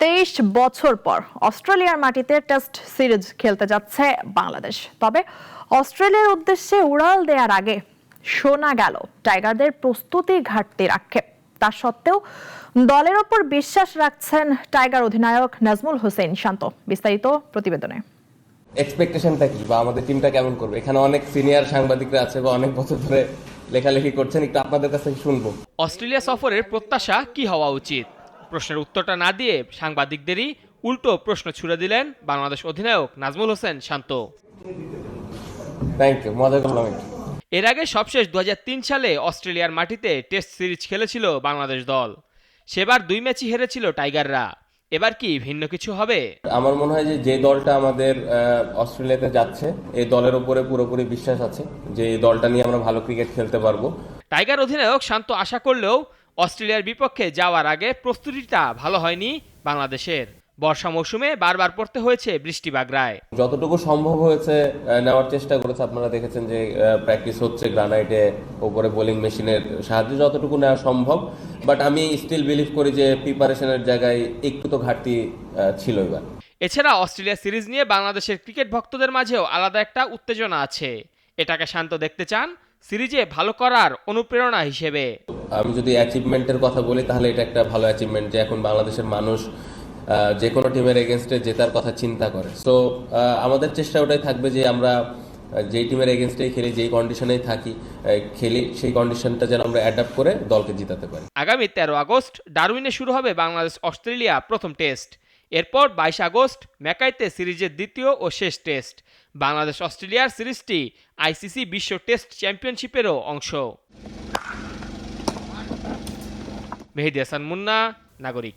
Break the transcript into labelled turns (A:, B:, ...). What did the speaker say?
A: 23 বছর পর অস্ট্রেলিয়ার মাটিতে টেস্ট সিরিজ খেলতে যাচ্ছে বাংলাদেশ। তবে অস্ট্রেলিয়ার উদ্দেশ্যে উড়াল দেওয়ার আগে শোনা গেল টাইগারদের প্রস্তুতি ঘাটতির আক্ষেপ। তা সত্ত্বেও দলের ওপর বিশ্বাস রাখছেন টাইগার অধিনায়ক নাজমুল হোসেন শান্ত। বিস্তারিত প্রতিবেদনে।
B: এক্সপেকটেশনটা কি বা আমাদের টিমটা কেমন করবে? এখানে অনেক সিনিয়র সাংবাদিকরা আছে বা অনেক বছর ধরে লেখালেখি করছেন, একটু আপনাদের কাছ থেকে শুনবো।
C: অস্ট্রেলিয়া সফরের প্রত্যাশা কি হওয়া উচিত, প্রশ্নের উত্তরটা না দিয়ে সাংবাদিকদেরই উল্টো প্রশ্ন ছুড়ে দিলেন বাংলাদেশ অধিনায়ক নাজমুল হোসেন শান্ত।
B: থ্যাংক ইউ, মজা করলাম একটু।
C: এর আগে সবশেষ 2003 সালে অস্ট্রেলিয়ার মাটিতে টেস্ট সিরিজ খেলেছিল বাংলাদেশ দল। সেবার 2 ম্যাচই হেরেছিল টাইগাররা। এবার কি ভিন্ন কিছু হবে?
B: আমার মনে হয় যে দলটা আমাদের অস্ট্রেলিয়াতে যাচ্ছে, এই দলের উপরে পুরোপুরি বিশ্বাস আছে যে এই দলটা নিয়ে আমরা ভালো ক্রিকেট খেলতে পারবো।
C: টাইগার অধিনায়ক শান্ত আশা করলেও অস্ট্রেলিয়ার বিপক্ষে যাওয়ার আগে প্রস্তুতিটা ভালো হয়নি বাংলাদেশের। বর্ষা মৌসুমে বারবার পড়তে হয়েছে বৃষ্টি বাগড়ায়।
B: যতটুকু সম্ভব হয়েছে নেওয়ার চেষ্টা করেছে। আপনারা দেখেছেন যে প্র্যাকটিস হচ্ছে গ্রানাইটে, ওপরে বোলিং মেশিনের সাহায্যে যতটুকু নেওয়া সম্ভব। বাট আমি স্টিল বিলিভ করি যে প্রিপারেশনের জায়গায় একটু তো ঘাটতি ছিল এবার।
C: এছাড়া অস্ট্রেলিয়া সিরিজ নিয়ে বাংলাদেশের ক্রিকেট ভক্তদের মাঝেও আলাদা একটা উত্তেজনা আছে। এটাকে শান্ত দেখতে চান সিরিজে ভালো করার অনুপ্রেরণা হিসেবে।
B: আমি যদি অ্যাচিভমেন্টের কথা বলি তাহলে এটা একটা ভালো অ্যাচিভমেন্ট যে এখন বাংলাদেশের মানুষ যে কোনো টিমের এগেনস্টে জেতার কথা চিন্তা করে। সো আমাদের চেষ্টা ওটাই থাকবে যে আমরা যেই টিমের এগেনস্টেই খেলি, যেই কন্ডিশনেই খেলি, সেই কন্ডিশনটা যেন আমরা অ্যাডাপ্ট করে দলকে জিতাতে পারি।
C: আগামী 13 আগস্ট ডারউইনে শুরু হবে বাংলাদেশ অস্ট্রেলিয়া প্রথম টেস্ট। এরপর 22 আগস্ট ম্যাকাইতে সিরিজের দ্বিতীয় ও শেষ টেস্ট। বাংলাদেশ অস্ট্রেলিয়ার সিরিজটি আইসিসি বিশ্ব টেস্ট চ্যাম্পিয়নশিপেরও অংশ। মেহেদী হাসান মুন্না, নাগরিক।